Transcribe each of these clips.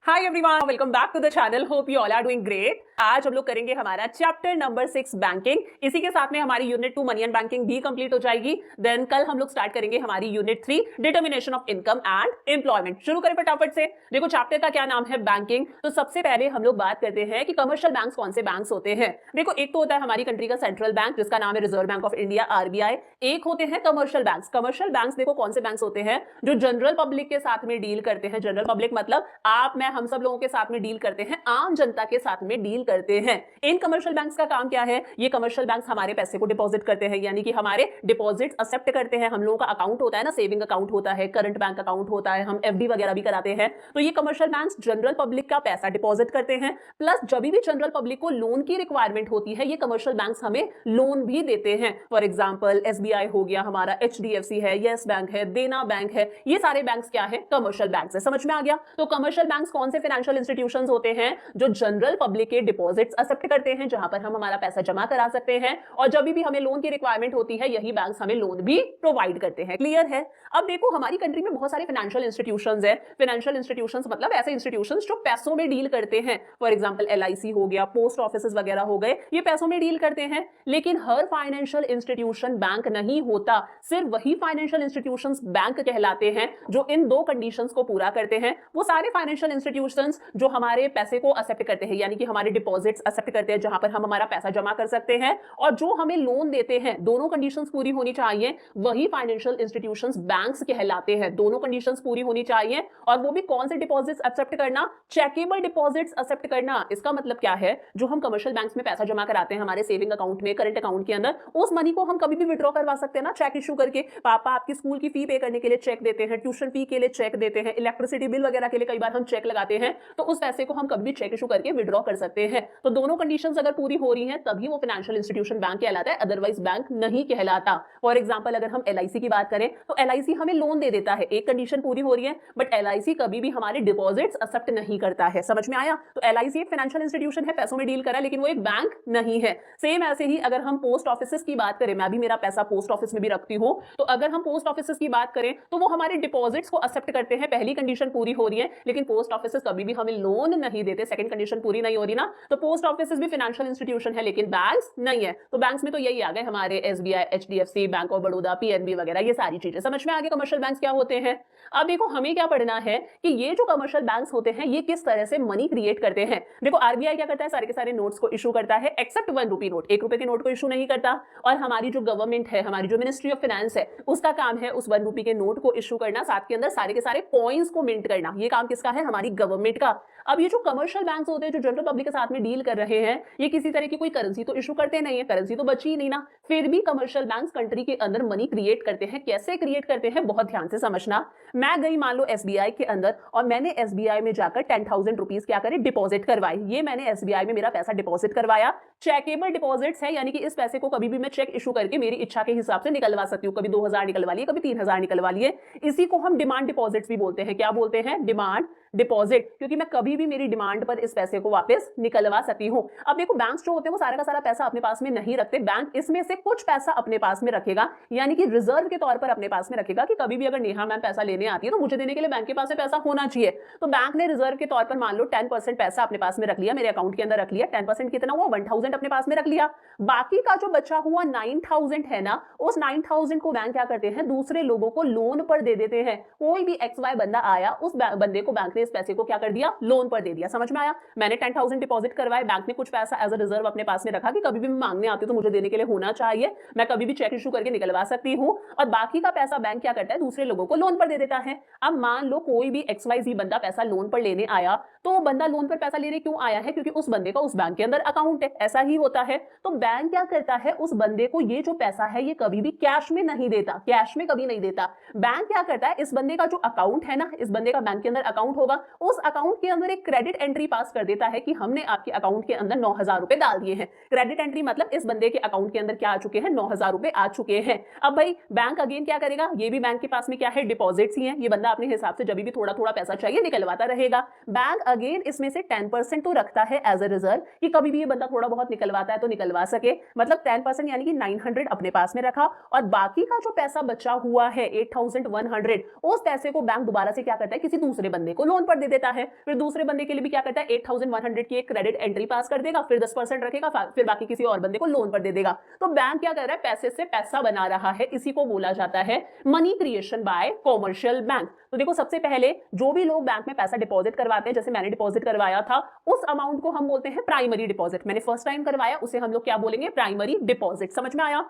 Hi everyone, welcome back to the channel. Hope you all are doing great. आज हम लोग करेंगे हमारा चैप्टर नंबर 6 बैंकिंग। इसी के साथ में हमारी यूनिट 2 मनी एंड बैंकिंग भी कंप्लीट हो जाएगी। देन कल हम लोग स्टार्ट करेंगे हमारी unit 3 determination of income and employment. शुरू करें फटाफट से। देखो चैप्टर का क्या नाम है, बैंकिंग। तो सबसे पहले हम लोग बात करते हैं कि कमर्शियल बैंक्स कौन से बैंक्स होते हैं। देखो एक तो होता है हमारी कंट्री का सेंट्रल बैंक जिसका नाम है reserve bank of India RBI। एक होते हैं कमर्शियल बैंक्स। कमर्शियल बैंक्स देखो कौन से बैंक्स होते हैं जो जनरल पब्लिक के साथ में डील करते हैं। जनरल पब्लिक मतलब आप मैं हम सब लोगों के साथ में डील करते हैं, आम जनता के साथ में डील करते हैं। इन कमर्शियल बैंक्स का काम क्या है, ये कमर्शियल बैंक्स हमारे पैसे को डिपॉजिट करते हैं, यानी कि हमारे डिपॉजिट्स एक्सेप्ट करते हैं। हम लोगों का अकाउंट होता है ना, सेविंग अकाउंट होता है, करंट बैंक अकाउंट होता है, हम FD वगैरह भी कराते हैं। तो ये कमर्शियल बैंक्स जनरल पब्लिक का पैसा डिपॉजिट करते हैं। प्लस जब भी जनरल पब्लिक को लोन की रिक्वायरमेंट होती है, ये कमर्शियल बैंक्स हमें लोन भी देते हैं। फॉर एग्जाम्पल SBI हो गया, हमारा HDFC है, येस बैंक है, देना बैंक है, ये सारे बैंक्स क्या है, कमर्शियल बैंक्स है। समझ में आ गया। तो कमर्शियल बैंक्स कौन से फाइनेंशियल इंस्टीट्यूशंस होते हैं जो जनरल पब्लिक के डिपॉजिट्स एक्सेप्ट करते हैं, जहां पर हम हमारा पैसा जमा करा सकते हैं, और जब भी हमें लोन की रिक्वायरमेंट होती है यही बैंक्स हमें लोन भी प्रोवाइड करते हैं। क्लियर है। अब देखो हमारी कंट्री में बहुत सारे फाइनेंशियल इंस्टीट्यूशंस है। फाइनेंशियल इंस्टीट्यूशंस मतलब ऐसे इंस्टीट्यूशंस जो पैसों में डील करते हैं। फॉर एग्जांपल LIC हो गया, पोस्ट ऑफिस वगैरह हो गए, ये पैसों में डील करते हैं। लेकिन हर फाइनेंशियल इंस्टीट्यूशन बैंक नहीं होता। सिर्फ वही फाइनेंशियल इंस्टीट्यूशंस बैंक कहलाते हैं जो इन दो कंडीशंस को पूरा करते हैं। वो सारे फाइनेंशियल इंस्टीट्यूशंस जो हमारे पैसे को एक्सेप्ट करते हैं, यानी कि हमारे डिपॉजिट्स एक्सेप्ट करते हैं, जहां पर हम हमारा पैसा जमा कर सकते हैं, और जो हमें लोन देते हैं, दोनों कंडीशंस पूरी होनी चाहिए, वही फाइनेंशियल इंस्टीट्यूशंस बैंक्स कहलाते हैं। दोनों कंडीशंस पूरी होनी चाहिए। और वो भी कौन से डिपॉजिट्स एक्सेप्ट करना, चेकेबल डिपॉजिट्स एक्सेप्ट करना। इसका मतलब क्या है, जो हम कमर्शियल बैंक्स में पैसा जमा कराते हैं हमारे सेविंग अकाउंट में, करंट अकाउंट के अंदर, उस मनी को हम कभी भी विड्रॉ करवा सकते हैं ना, चेक इशू करके। पापा आपकी स्कूल की फी पे करने के लिए चेक देते हैं, ट्यूशन फी के लिए चेक देते हैं, इलेक्ट्रिसिटी बिल वगैरह के लिए कई बार हम चेक लगाते हैं, तो उस पैसे को हम कभी भी चेक इशू करके विड्रॉ कर सकते हैं। तो दोनों कंडीशंस अगर पूरी हो रही हैं तभी वो फाइनेंशियल इंस्टीट्यूशन बैंक कहलाता है, अदरवाइज बैंक नहीं कहलाता। फॉर एग्जांपल अगर हम LIC की बात करें तो LIC हमें लोन दे देता है, एक कंडीशन पूरी हो रही है, बट LIC कभी भी हमारे डिपॉजिट्स एक्सेप्ट नहीं करता है। समझ में आया। तो LIC एक फाइनेंशियल इंस्टीट्यूशन है, पैसों में डील कर रहा है, लेकिन वो एक बैंक नहीं है। सेम ऐसे ही अगर हम पोस्ट ऑफिस की बात करें, मैं भी मेरा पैसा पोस्ट ऑफिस में भी रखती हूँ, तो अगर हम पोस्ट ऑफिस की बात करें तो वो हमारे डिपॉजिट्स को एक्सेप्ट करते हैं, पहली कंडीशन पूरी हो रही है, लेकिन पोस्ट ऑफिस कभी भी हमें लोन नहीं देते, सेकंड कंडीशन पूरी नहीं हो रही ना। तो पोस्ट ऑफिस भी फाइनेंशियल इंस्टीट्यूशन है लेकिन बैंक्स नहीं है। तो बैंक्स में तो यही आ गए हमारे SBI, HDFC, bank of Baroda, PNB वगैरह, ये सारी चीजें। समझ में आ गए कमर्शियल बैंक्स क्या होते हैं। अब देखो हमें क्या पढ़ना है कि ये जो कमर्शियल बैंक्स होते हैं ये किस तरह से मनी क्रिएट करते हैं। देखो RBI क्या करता है, सारे के सारे नोट्स को इशू करता है, एक्सेप्ट 1 रुपी नोट, 1 रुपए के नोट को इशू नहीं करता। और हमारी जो गवर्नमेंट है, हमारी जो मिनिस्ट्री ऑफ फाइनेंस है, उसका काम है उस 1 रुपी के नोट को इशू करना, साथ के अंदर सारे के सारे पॉइंट्स को मिंट करना। ये काम किसका है, हमारी गवर्नमेंट का। अब ये जो कमर्शियल बैंक्स होते हैं जो जनरल पब्लिक के साथ में डील कर रहे हैं, ये किसी तरह की कोई करेंसी तो इशू करते नहीं है, करेंसी तो बची ही नहीं ना। फिर भी कमर्शियल बैंक्स कंट्री के अंदर मनी क्रिएट करते हैं। कैसे क्रिएट करते हैं, बहुत ध्यान से समझना। मैं गई मान लो SBI के अंदर और मैंने SBI में जाकर 10,000 रुपीज क्या करे, डिपॉजिट करवाई। ये मैंने SBI में मेरा पैसा डिपॉजिट करवाया। चेकेबल डिपॉजिट्स है, यानी कि इस पैसे को कभी भी मैं चेक इशू करके मेरी इच्छा के हिसाब से निकलवा सकती हूँ। कभी 2,000 निकलवा लिए, कभी 3,000 निकलवा लिए। इसी को हम डिमांड डिपॉजिट्स भी बोलते हैं। क्या बोलते हैं, डिमांड डिपॉजिट, क्योंकि मैं कभी भी मेरी डिमांड पर इस पैसे को वापस निकलवा सकती हूं। अब देखो बैंक्स जो होते हैं वो सारा का सारा पैसा अपने पास में नहीं रखते। बैंक इसमें से कुछ पैसा अपने पास में रखेगा, यानी कि रिजर्व के तौर पर अपने पास में रखेगा कि कभी भी अगर नेहा मैम पैसा लेने आती है तो मुझे देने के लिए बैंक के पास में पैसा होना चाहिए। तो बैंक ने रिजर्व के तौर पर मान लो 10% पैसा अपने पास में रख लिया, मेरे अकाउंट के अंदर रख लिया। 10% कितना हुआ, 1,000 अपने पास में रख लिया। बाकी का जो बचा हुआ 9,000 है ना, उस 9,000 को बैंक क्या करते हैं, दूसरे लोगों को लोन पर दे देते हैं। कोई भी XY बंदा आया, उस बंदे को बैंक ने इस पैसे को क्या कर दिया, लोन पर दे दिया। समझ में आया। मैंने 10,000 डिपॉजिट करवाए, बैंक ने कुछ पैसा एज अ रिजर्व अपने पास में रखा कि कभी भी मांगने आती तो मुझे देने के लिए होना चाहिए, मैं कभी भी चेक इशू करके निकलवा सकती हूं। और बाकी का पैसा बैंक क्या करता है, दूसरे लोगों को लोन पर दे देता है। अब मान लो कोई भी XYZ बंदा पैसा लोन पर लेने आया, तो वो बंदा लोन पर पैसा लेने क्यों आया है, क्योंकि उस बंदे का उस बैंक के अंदर अकाउंट है। ऐसा ही होता है। तो बैंक क्या करता है, उस बंदे को ये जो पैसा है ये कभी भी कैश में नहीं देता, कैश में कभी नहीं देता। बैंक क्या करता है, इस बंदे का जो अकाउंट है ना, इस बंदे का बैंक के अंदर अकाउंट होगा, उस अकाउंट के अंदर एक क्रेडिट एंट्री पास कर देता है कि हमने आपके अकाउंट के अंदर 9,000 रुपए डाल दिए हैं। क्रेडिट एंट्री मतलब इस बंदे के अकाउंट के अंदर क्या आ चुके हैं, 9,000 रुपए आ चुके हैं। अब भाई बैंक अगेन क्या करेगा, ये भी बैंक के पास में क्या है, डिपॉजिट्स ही है। ये बंदा अपने हिसाब से जब भी थोड़ा थोड़ा पैसा चाहिए निकलवाता रहेगा। बैंक अगेन इसमें से 10% तो रखता है एज अ रिजर्व कि कभी भी ये बंदा थोड़ा बहुत निकलवाता है तो निकलवा सके। मतलब 10% यानी कि 900 अपने पास में रखा, और बाकी का जो पैसा बचा हुआ है 8,100, उस पैसे को बैंक दोबारा से क्या करता है, किसी दूसरे बंदे को लोन लोन पर दे देता है। फिर दूसरे बंदे के लिए भी क्या करता है, 8100 की एक क्रेडिट एंट्री पास कर देगा, फिर 10% रखेगा, फिर बाकी किसी और बंदे को लोन पर दे देगा। तो बैंक क्या कर रहा है, पैसे से पैसा बना रहा है। इसी को बोला जाता है money creation bye commercial bank. तो देखो, सबसे पहले जो भी लोग बैंक में पैसा डिपॉजिट करवाते हैं, जैसे मैंने डिपॉजिट करवाया था, उस अमाउंट को हम बोलते हैं प्राइमरी डिपॉजिट। मैंने फर्स्ट टाइम करवाया, उसे हम लोग क्या बोलेंगे, प्राइमरी डिपॉजिट। समझ में आया?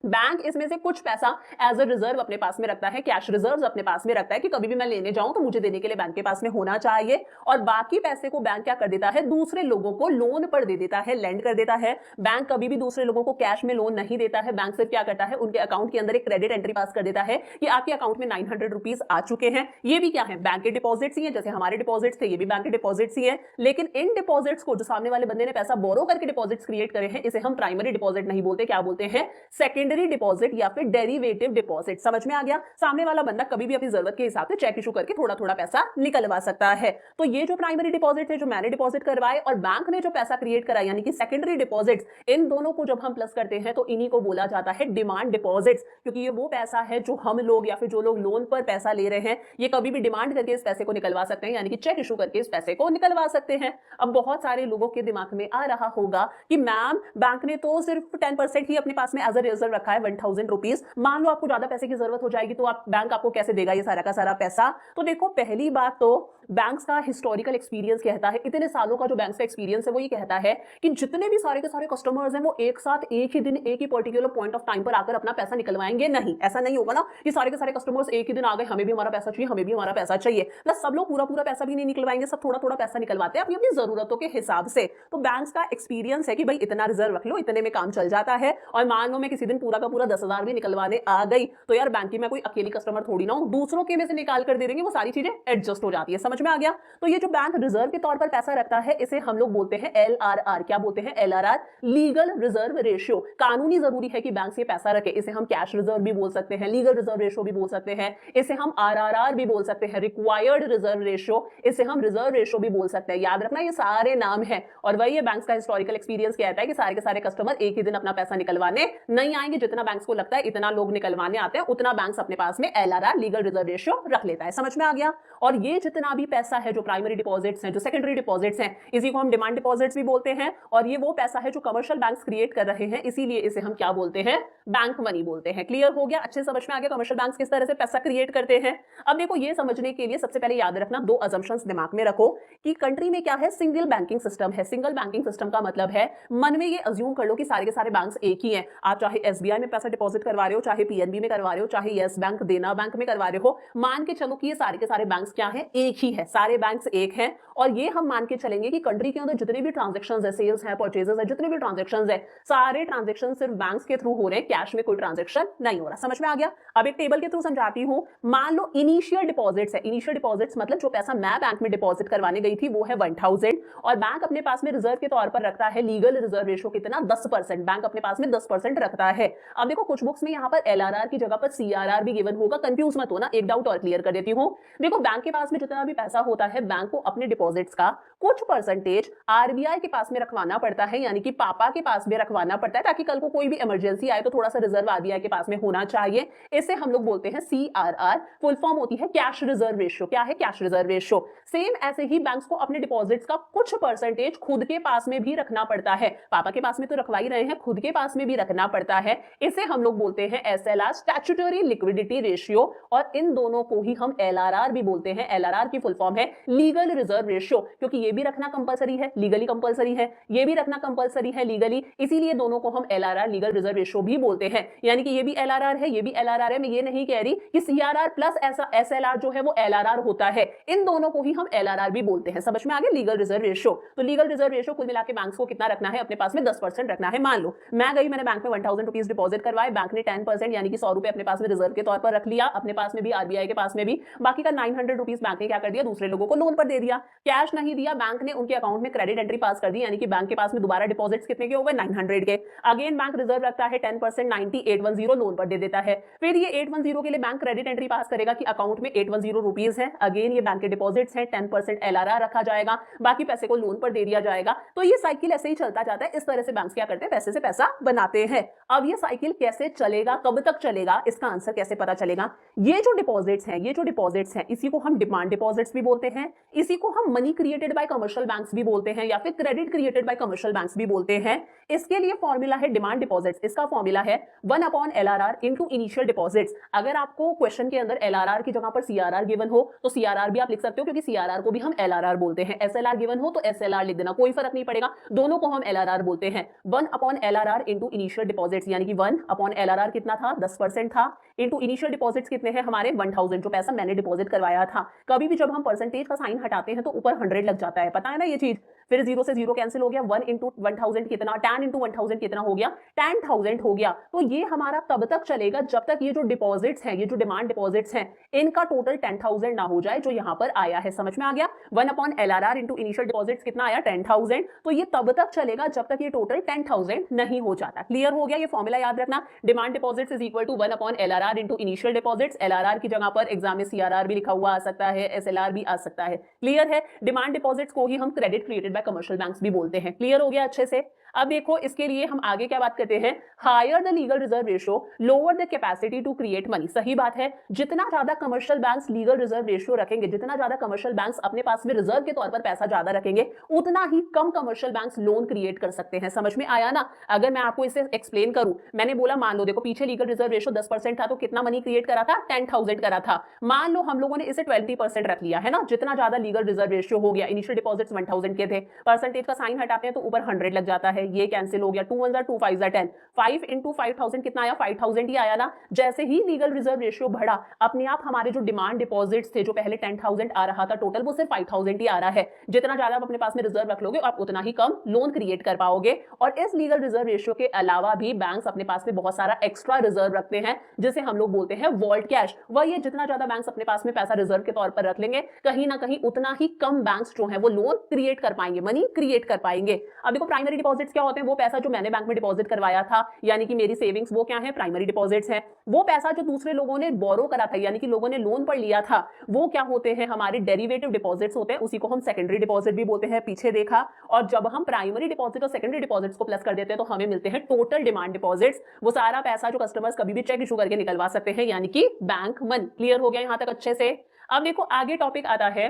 बैंक इसमें से कुछ पैसा एज अ रिजर्व अपने पास में रखता है, कैश रिजर्व अपने पास में रखता है कि कभी भी मैं लेने जाऊं तो मुझे देने के लिए बैंक के पास में होना चाहिए। और बाकी पैसे को बैंक क्या कर देता है, दूसरे लोगों को लोन पर दे देता है, लेंड कर देता है। बैंक कभी भी दूसरे लोगों को कैश में लोन नहीं देता है। बैंक सिर्फ क्या करता है, उनके अकाउंट के अंदर एक क्रेडिट एंट्री पास कर देता है कि आपके अकाउंट में 900 रुपीज आ चुके हैं। ये भी क्या है, बैंक के डिपॉजिट्स ही है। जैसे हमारे डिपॉजिट्स थे, ये भी बैंक के डिपॉजिट्स ही है। लेकिन इन डिपॉजिट्स को जो सामने वाले बंदे ने पैसा बोरो करके डिपॉजिट्स क्रिएट करे हैं, इसे हम प्राइमरी डिपॉजिट नहीं बोलते, क्या बोलते हैं, सेकेंडरी डिपॉजिट या फिर डेरिवेटिव डिपॉजिट। समझ में आ गया? सामने वाला बंदा कभी भी अपनी जरूरत के हिसाब से चेक इशू करके थोड़ा थोड़ा पैसा निकलवा सकता है। तो ये जो प्राइमरी डिपॉजिट थे, जो मैंने डिपॉजिट करवाए, और बैंक ने जो पैसा क्रिएट करा यानी कि सेकेंडरी डिपॉजिट्स, इन दोनों को जब हम प्लस करते हैं तो इन्हीं को बोला जाता है डिमांड डिपॉजिट्स। क्योंकि ये वो पैसा है जो हम लोग या फिर जो लोग लोन पर पैसा ले रहे हैं, ये कभी भी डिमांड करके इस पैसे को निकलवा सकते हैं, यानी कि चेक इशू करके इस पैसे को निकलवा सकते हैं। अब बहुत सारे लोगों के दिमाग में आ रहा होगा कि मैम, बैंक ने तो सिर्फ 10% ही अपने पास में एज अ रिजर्व रखा है, 1000 रुपीज। मान लो आपको ज्यादा पैसे की जरूरत हो जाएगी तो बैंक आपको कैसे देगा ये सारा का सारा पैसा? तो देखो, पहली बात तो बैंक्स का हिस्टोरिकल एक्सपीरियंस कहता है, इतने सालों का जो बैंक्स का एक्सपीरियंस है वो ये कहता है कि जितने भी सारे के सारे कस्टमर्स हैं वो एक साथ एक ही दिन एक ही पर्टिकुलर पॉइंट ऑफ टाइम पर आकर अपना पैसा निकलवाएंगे नहीं। ऐसा नहीं होगा ना कि सारे के सारे कस्टमर्स एक ही दिन आ गए, हमें भी हमारा पैसा चाहिए, हमें भी हमारा पैसा चाहिए। प्लस सब लोग पूरा पूरा पैसा भी नहीं निकलवाएंगे, सब थोड़ा थोड़ा पैसा निकलवाते हैं अपनी अपनी जरूरतों के हिसाब से। तो बैंक्स का एक्सपीरियंस है कि भाई इतना रिजर्व रख लो, इतने में काम चल जाता है। और मान लो मैं किसी दिन पूरा का पूरा 10,000 भी निकलवाने आ गई तो यार बैंक की मैं कोई अकेली कस्टमर थोड़ी ना हूं, दूसरों के में से निकाल कर दे देंगे, वो सारी चीजें एडजस्ट हो जाती है। समझ में आ गया? तो ये जो बैंक रिजर्व के तौर पर पैसा रखता है, इसे हम लोग बोलते हैं LRR। क्या बोलते हैं? LRR, legal reserve ratio. कानूनी जरूरी है कि बैंक से पैसा रखे, इसे हम कैश रिजर्व भी बोल सकते हैं, लीगल रिजर्व रेशियो भी बोल सकते हैं, इसे हम RRR भी बोल सकते हैं, रिक्वायर्ड रिजर्व रेशियो, इसे हम रिजर्व रेशियो भी बोल सकते हैं। याद रखना, ये सारे नाम है। और वही ये बैंक का हिस्टोरिकल एक्सपीरियंस कहता है कि सारे के सारे कस्टमर एक ही दिन अपना पैसा निकलवाने नहीं आएंगे। जितना बैंक को लगता है इतना लोग निकलवाने आते हैं, उतना बैंक अपने पास में LRR, लीगल रिजर्व रेशियो, रख लेता है। समझ में आ गया? और ये जितना भी पैसा है जो प्राइमरी डिपॉजिट्स हैं, जो सेकेंडरी डिपॉजिट्स हैं, इसी को हम डिमांड डिपॉजिट्स भी बोलते हैं। और ये वो पैसा है जो कमर्शियल बैंक्स क्रिएट कर रहे हैं, इसीलिए इसे हम क्या बोलते हैं, बैंक मनी बोलते हैं। क्लियर हो गया? अच्छे समझ में आ गया कमर्शियल बैंक्स किस तरह से पैसा क्रिएट करते हैं। अब देखो, ये समझने के लिए सबसे पहले याद रखना, दो अजम्पशंस दिमाग में रखो कि कंट्री में क्या है, सिंगल बैंकिंग सिस्टम है। सिंगल बैंकिंग सिस्टम का मतलब है, मन में ये अज्यूम कर लो कि सारे के सारे बैंक्स एक ही हैं। आप चाहे SBI में पैसा डिपॉजिट करवा रहे हो, चाहे PNB में करवा रहे हो, चाहे येस बैंक, देना बैंक में करवा रहे हो, मान के चलो कि ये सारे के सारे बैंक्स क्या हैं, एक ही है, सारे बैंक्स एक हैं। और ये हम मान के चलेंगे कि कंट्री के अंदर जितने भी ट्रांजैक्शंस है, सेल्स है, परचेजेस है, जितने भी ट्रांजैक्शंस है, सारे ट्रांजैक्शन सिर्फ बैंक्स के थ्रू हो रहे हैं, कैश में कोई ट्रांजैक्शन नहीं हो रहा। समझ में आ गया? अब एक टेबल के थ्रू समझाती हूं। मान लो इनिशियल डिपॉजिट्स है, इनिशियल डिपॉजिट्स मतलब जो पैसा मैं बैंक में डिपॉजिट करवाने गई थी वो है 1000, और बैंक अपने पास में रिजर्व के तौर पर रखता है लीगल रिजर्व रेशियो कितना, 10%। बैंक अपने पास में 10% रखता है। अब देखो, कुछ बुक्स में यहाँ पर LRR की जगह पर CRR भी गिवन होगा, कंफ्यूज मत होना। एक डाउट और क्लियर कर देती हूँ। देखो, बैंक के पास में जितना भी पैसा होता है, बैंक को अपने डिपॉजिट्स का कुछ परसेंटेज RBI के पास में रखवाना पड़ता है, यानी कि पापा के पास में रखवाना पड़ता है, ताकि कल को कोई भी इमरजेंसी आए तो थोड़ा सा रिजर्व RBI के पास में होना चाहिए। इसे हम लोग बोलते हैं CRR। फुल फॉर्म होती है कैश रिजर्व रेशियो। क्या है? Cash reserve ratio. सेम ऐसे ही बैंक्स को अपने डिपॉजिट्स का कुछ परसेंटेज खुद के पास में भी रखना पड़ता है। पापा के पास में तो रखवा ही रहे हैं, खुद के पास में भी रखना पड़ता है। इसे हम लोग बोलते हैं SLR, स्टैट्यूटरी लिक्विडिटी रेशियो। और इन दोनों को ही हम LRR भी बोलते हैं। LRR की फुल फॉर्म है लीगल रिजर्व रेशियो, क्योंकि ये भी रखना कंपलसरी है, लीगली कंपलसरी है, ये भी रखना कंपलसरी है लीगली, इसीलिए दोनों को हम LRR, लीगल रिजर्व रेशियो भी बोलते हैं। यानी कि ये भी LRR है, ये भी LRR है। मैं ये नहीं कह रही कि CRR प्लस ऐसा SLR जो है वो LRR होता है, इन दोनों को ही हम LRR भी बोलते हैं। समझ में आ गया? Legal reserve ratio. तो लीगल रिजर्व रेशियो कुल मिला के बैंक्स को कितना रखना है, अपने पास में 10% रखना है। मान लो मैं गई, मैंने बैंक में 1000 रुपीज डिपॉजिट करवाए, बैंक ने 10% यानी कि 100 रुपए अपने पास में रिजर्व के तौर पर रख लिया, अपने पास में भी, RBI के पास में भी। बाकी का 900 रुपीज बैंक ने क्या कर दिया, दूसरे लोगों को लोन पर दे दिया। कैश नहीं दिया, बैंक ने उनके अकाउंट में क्रेडिट एंट्री पास कर दी, यानी कि बैंक के पास में दोबारा डिपॉजिट्स कितने के हो गए, 900 के। अगेन बैंक रिजर्व रखता है 10%, 9810 लोन पर दे देता है। फिर ये 810 के लिए बैंक क्रेडिट एंट्री पास करेगा कि अकाउंट में 810 रुपीज है। अगेन ये बैंक के डिपॉजिट्स हैं, 10% LRR रखा जाएगा, बाकी पैसे को लोन पर दे दिया जाएगा। तो ये साइकिल ऐसे ही चलता जाता है। इस तरह से बैंक क्या करते हैं, पैसे से पैसा बनाते हैं। अब ये साइकिल कैसे चलेगा, कब तक चलेगा, इसका आंसर कैसे पता चलेगा? ये जो डिपॉजिट्स हैं, इसी को हम डिमांड डिपॉजिट्स डिपॉजिट्स भी बोलते हैं, इसी को हम money created by commercial banks भी बोलते हैं या फिर credit created by commercial banks भी बोलते हैं। इसके लिए फॉर्मूला है डिमांड डिपॉजिट्स, इसका फॉर्मूला है 1/LRR इनटू इनिशियल डिपॉजिट्स। अगर आपको क्वेश्चन के अंदर LRR की जगह पर CRR गिवन हो तो CRR भी आप लिख सकते हो, क्योंकि CRR को भी हम LRR बोलते हैं। SLR गिवन हो तो SLR लिख देना, कोई फर्क नहीं पड़ेगा, दोनों को हम LRR बोलते हैं। 1/LRR इनटू इनिशियल डिपॉजिट्स, यानी कि 1/LRR कितना था, 10% था, इनटू इनिशियल डिपॉजिट्स कितने हैं हमारे 1000, जो पैसा मैंने डिपॉजिट करवाया था। कभी भी जब हम परसेंटेज का साइन हटाते हैं तो ऊपर 100 लग जाता है, पता है ना ये चीज। फिर 0 से 0 कैंसिल हो गया, 1 इंटू 1000 कितना, 10 इंटू 1000 कितना हो गया, 10,000 हो गया। तो ये हमारा तब तक चलेगा जब तक ये जो डिपॉजिट्स हैं, ये जो डिमांड डिपॉजिट्स हैं, इनका टोटल 10,000 ना हो जाए, जो यहाँ पर आया है। समझ में आ गया? 1/LRR इंटू इनिशियल डिपॉजिट्स कितना आया, 10,000। तो ये तब तक चलेगा जब तक ये टोटल 10,000 नहीं हो जाता। क्लियर हो गया? ये फॉर्मूला याद रखना, demand deposits is equal to 1/LRR into initial deposits. LRR की जगह पर एग्जाम में CRR भी लिखा हुआ आ सकता है, SLR भी आ सकता है। क्लियर है? डिमांड डिपॉजिट्स को ही हम credit created by commercial banks भी बोलते हैं। क्लियर हो गया अच्छे से? अब देखो इसके लिए हम आगे क्या बात करते हैं, higher the legal reserve ratio lower the capacity to create money. सही बात है, जितना ज्यादा commercial banks legal reserve ratio रखेंगे, जितना ज्यादा कमर्शियल बैंक्स अपने पास में रिजर्व के तौर पर पैसा ज्यादा रखेंगे, उतना ही कम कमर्शियल बैंक्स लोन क्रिएट कर सकते हैं। समझ में आया ना? अगर मैं आपको इसे एक्सप्लेन करूं, मैंने बोला मान लो देखो पीछे लीगल रिजर्व रेशियो 10% था, तो कितना मनी क्रिएट करा था, 10,000 करा था। मान लो हम लोगों ने इसे 20% रख लिया है ना, जितना ज्यादा लीगल रिजर्व रेशियो हो गया, इनिशियल डिपॉजिट्स 1000 के थे, परसेंटेज का साइन हटाते हैं तो ऊपर 100 लग जाता है, ये कैंसिल हो गया, 2 1 2 5 10, 5 इंटू 5000 कितना आया, 5000 ही आया ना। जैसे ही लीगल रिजर्व रेशियो बढ़ा, अपने आप हमारे जो डिमांड डिपॉजिट्स थे, जो पहले 10,000 आ रहा था टोटल, वो सिर्फ 5000 ही आ रहा है। जितना ज्यादा आप अपने पास में रिजर्व रख लोगे, आप उतना ही कम लोन क्रिएट कर पाओगे। और इस लीगल रिजर्व रेशियो के अलावा भी बैंक्स अपने पास में बहुत सारा एक्स्ट्रा रिजर्व रखते हैं, जिसे हम लोग बोलते हैं वॉल्ट कैश। वही है, जितना ज्यादा बैंक्स अपने पास में पैसा रिजर्व के तौर पर रख लेंगे, कहीं ना कहीं उतना ही कम बैंक्स जो है वो लोन क्रिएट कर पाएंगे, मनी क्रिएट कर पाएंगे। अब देखो प्राइमरी डिपॉजिट्स क्या होते हैं, वो पैसा जो मैंने बैंक में डिपॉजिट करवाया था, यानी कि मेरी सेविंग्स, वो क्या है, प्राइमरी डिपॉजिट्स है। वो पैसा जो दूसरे लोगों ने बोरो करा था, यानी कि लोगों ने लोन पर लिया था, वो क्या होते हैं, हमारे डेरिवेटिव डिपॉजिट्स होते हैं, उसी को हम सेकेंडरी डिपॉजिट भी बोलते हैं, पीछे देखा। और जब हम प्राइमरी डिपॉजिट और सेकेंडरी डिपॉजिट्स को प्लस कर देते हैं तो हमें मिलते हैं टोटल डिमांड डिपॉजिट्स। वो सारा पैसा जो कस्टमर्स कभी भी चेक इशू करके निकलवा सकते हैं, यानी कि बैंक मनी। क्लियर हो गया यहां तक अच्छे से? अब देखो आगे टॉपिक आता है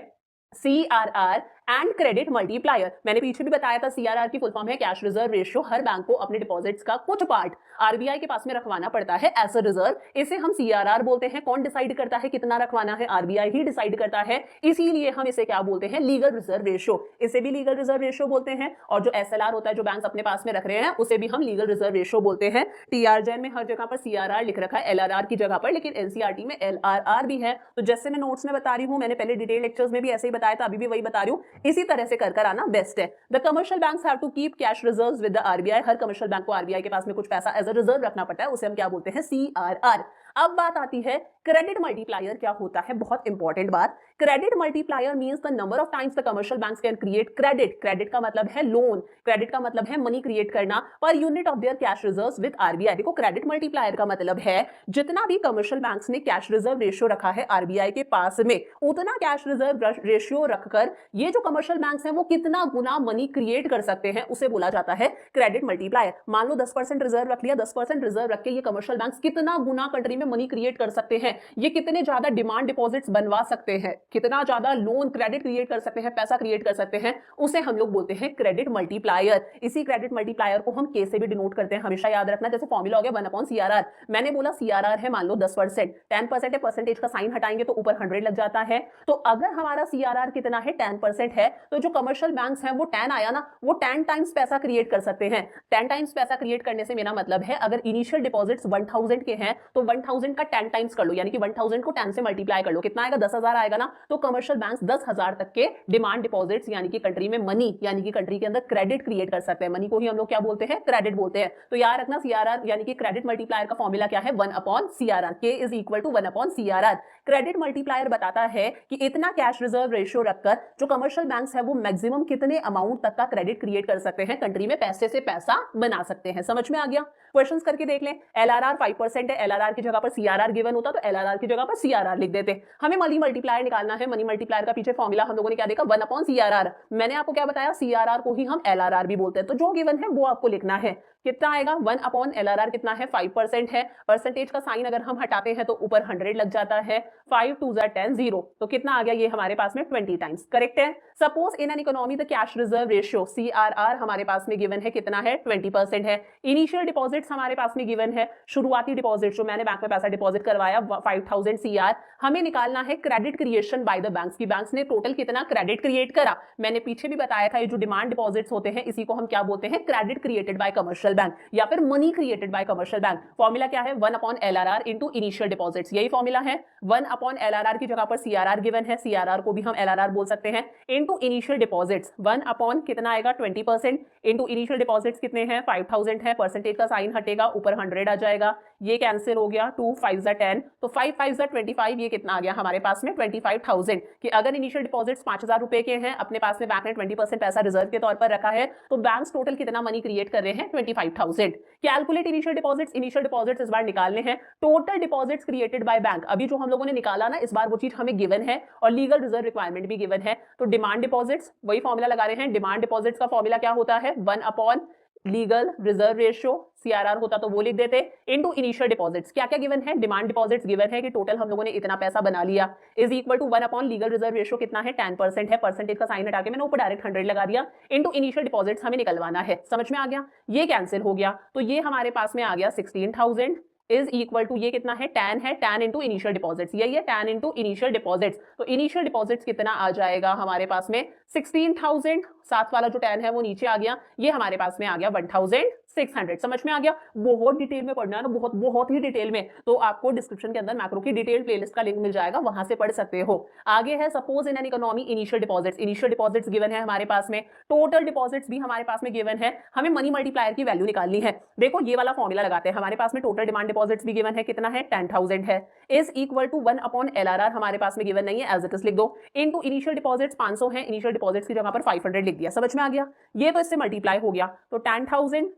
CRR एंड क्रेडिट मल्टीप्लायर। मैंने पीछे भी बताया था, CRR की फुल फॉर्म है कैश रिजर्व रेशियो। हर बैंक को अपने डिपॉजिट्स का कुछ पार्ट RBI के पास में रखवाना पड़ता है एज अ रिजर्व, इसे हम CRR बोलते हैं। कौन डिसाइड करता है कितना रखवाना है, RBI ही डिसाइड करता है, इसीलिए हम इसे क्या बोलते हैं, लीगल रिजर्व रेशियो। इसे भी लीगल रिजर्व रेशियो बोलते हैं। और जो SLR होता है, जो बैंक अपने पास में रख रहे हैं, उसे भी हम लीगल रिजर्व रेशियो बोलते हैं। TR जैन में हर जगह पर CRR लिख रखा है LRR की जगह पर, लेकिन NCERT में LRR भी है। तो जैसे मैं नोट्स में बता रही हूं, मैंने पहले डिटेल लेक्चर्स में भी ऐसे ही बताया था, अभी भी वही बता रही हूं, इसी तरह से कर आना बेस्ट है। The commercial banks have to keep cash reserves with the RBI। हर कमर्शियल बैंक को RBI के पास में कुछ पैसा एज अ रिजर्व रखना पड़ता है, उसे हम क्या बोलते हैं, CRR। अब बात आती है क्रेडिट मल्टीप्लायर क्या होता है, बहुत इंपॉर्टेंट बात। Credit multiplier means the number of times the commercial banks can create credit. Credit का मतलब है लोन, क्रेडिट का मतलब है मनी क्रिएट करना per unit of their cash reserves with RBI। देखो क्रेडिट मल्टीप्लायर का मतलब है जितना भी कमर्शियल बैंक्स ने कैश रिजर्व रेशियो रखा है RBI के पास में, उतना कैश रिजर्व रेशियो रखकर ये जो कमर्शियल बैंक्स हैं वो कितना गुना मनी क्रिएट कर सकते हैं, उसे बोला जाता है क्रेडिट मल्टीप्लायर। मान लो 10% रिजर्व रख लिया, 10% रिजर्व रख के ये कमर्शियल बैंक्स कितना गुना कंट्री में मनी क्रिएट कर सकते हैं, ये कितने ज्यादा डिमांड डिपॉजिट्स बनवा सकते हैं, कितना ज्यादा लोन क्रेडिट क्रिएट कर सकते हैं, पैसा क्रिएट कर सकते हैं, उसे हम लोग बोलते हैं क्रेडिट मल्टीप्लायर। इसी क्रेडिट मल्टीप्लायर को हम के से भी डिनोट करते हैं, हमेशा याद रखना। जैसे फॉर्मूला हो गया 1/CRR। मैंने बोला CRR है मान लो 10%, 10% है, परसेंटेज का साइन हटाएंगे तो ऊपर 100 लग जाता है। तो अगर हमारा CRR कितना है, 10% है, तो जो कमर्शियल बैंक्स हैं वो 10 आया ना, वो 10 टाइम्स पैसा क्रिएट कर सकते हैं। 10 टाइम्स पैसा क्रिएट करने से मेरा मतलब है अगर इनिशियल डिपॉजिट्स 1000 के हैं तो 1000 का 10 टाइम्स कर लो, यानी कि 1000 को 10 से मल्टीप्लाई कर लो, कितना आएगा, 10,000 आएगा ना। तो कमर्शियल बैंक्स 10,000 तक के डिमांड डिपॉजिट्स यानी कि कंट्री में मनी, यानी कि कंट्री के अंदर क्रेडिट क्रिएट कर सकते हैं। मनी को ही हम लोग क्या बोलते हैं, क्रेडिट बोलते हैं। तो याद रखना CRR यानी कि क्रेडिट मल्टीप्लायर का फॉर्मूला क्या है, 1/CRR। K is equal to 1/CRR। Credit multiplier बताता है कि इतना कैश रिजर्व रेशियो रखकर जो कमर्शियल बैंक्स है वो मैक्सिमम कितने अमाउंट तक का क्रेडिट क्रिएट कर सकते हैं, कंट्री में पैसे से पैसा बना सकते हैं। समझ में आ गया? क्वेश्चंस करके देख लें। LRR 5% है, LRR की जगह पर CRR गिवन होता तो LRR की जगह पर CRR लिख देते। हमें मनी मल्टीप्लायर निकालना है। मनी मल्टीप्लायर का पीछे फॉर्मूला हम लोगों ने क्या देखा, 1/CRR। मैंने आपको क्या बताया, CRR को ही हम LRR भी बोलते हैं। तो जो गिवन है वो आपको लिखना है। कितना आएगा 1/LRR कितना है 5% है, परसेंटेज का साइन अगर हम हटाते हैं तो ऊपर 100 लग जाता है, 5 2 10 0, तो कितना आ गया ये हमारे पास में 20 टाइम्स, करेक्ट है। Suppose in an economy the cash reserve ratio CRR हमारे पास में गिवन है कितना है 20% है। इनिशियल डिपॉजिट्स हमारे पास में गिवन है, शुरुआती डिपॉजिट जो मैंने बैंक में पैसा डिपॉजिट करवाया 5000 CR, हमें निकालना है credit creation by the banks की बैंक्स ने टोटल कितना क्रेडिट क्रिएट करा। मैंने पीछे भी बताया था ये जो डिमांड डिपॉजिट्स होते हैं इसी को हम क्या बोलते हैं credit created by commercial bank या फिर money created by commercial bank. Formula क्या है 1/LRR इनटू इनिशियल डिपॉजिट्स, यही फॉर्मूला है। 1/LRR की जगह पर CRR गिवन है, CRR को भी हम LRR बोल सकते हैं, इनटू इनिशियल डिपॉजिट्स 1 कितना आएगा 20% इनटू इनिशियल डिपॉजिट्स कितने हैं 5000 है, परसेंटेज का साइन हटेगा ऊपर 100 आ जाएगा, ये कैंसिल हो गया, 2 5 10, तो 5 5 25, ये कितना आ गया हमारे पास में 25,000। कि अगर इनिशियल डिपॉजिट्स 5000 रुपए के हैं, अपने पास में बैंक ने 20% पैसा रिजर्व के तौर पर रखा है, तो बैंक्स टोटल कितना मनी क्रिएट कर रहे हैं 25,000। कैलकुलेट इनिशियल डिपॉजिट्स इस बार निकालने हैं, total deposits created by bank, अभी जो हम लोगों ने निकाला ना इस बार वो चीज हमें गिवन है और लीगल रिजर्व रिक्वायरमेंट भी गिवन है। तो डिमांड डिपॉजिट्स वही फॉर्मूला लगा रहे हैं, डिमांड डिपॉजिट्स का फॉर्मूला क्या होता है 1 लीगल रिजर्व रेशियो, CRR होता तो वो लिख देते, इनटू इनिशियल डिपॉजिट्स। क्या क्या गिवन है, डिमांड डिपॉजिट्स गिवन है कि टोटल हम लोगों ने इतना पैसा बना लिया, is equal to 1 legal reserve ratio कितना है 10% है, परसेंटेज का साइन हटा के मैंने ऊपर डायरेक्ट 100 लगा दिया, इनटू इनिशियल डिपॉजिट्स हमें निकलवाना है। समझ में आ गया, ये कैंसिल हो गया, तो ये हमारे पास में आ गया 16,000 इज इक्वल टू, ये कितना है 10 है, 10 इंटू इनिशियल डिपॉजिट्स, यही है 10 इंटू इनिशियल डिपॉजिट्स। तो इनिशियल डिपॉजिट्स कितना आ जाएगा हमारे पास में 16,000, साथ वाला जो 10 है वो नीचे आ गया, ये हमारे पास में आ गया 1,600। समझ में आ गया, बहुत डिटेल में पढ़ना है ना, बहुत ही डिटेल में, तो आपको डिस्क्रिप्शन के अंदर मैक्रो की डिटेल प्लेलिस्ट का लिंक मिल जाएगा, वहां से पढ़ सकते हो। आगे है suppose in an economy initial deposits given है हमारे पास में, टोटल डिपॉजिट्स भी हमारे पास में गिवन है, हमें मनी मल्टीप्लायर की वैल्यू निकालनी है। देखो ये वाला फॉर्मूला लगाते हैं, हमारे पास में टोटल डिमांड डिपॉजिट्स भी गिवन है, कितना है 10,000 है, इज इक्वल टू 1/LRR हमारे पास में गिवन नहीं है, एज इट इज लिख दो, इनटू इनिशियल डिपॉजिट्स 500 है, इनिशियल डिपॉजिट्स की जगह पर 500 लिख दिया। समझ में आ गया, ये तो इससे मल्टीप्लाई हो गया, तो 10,000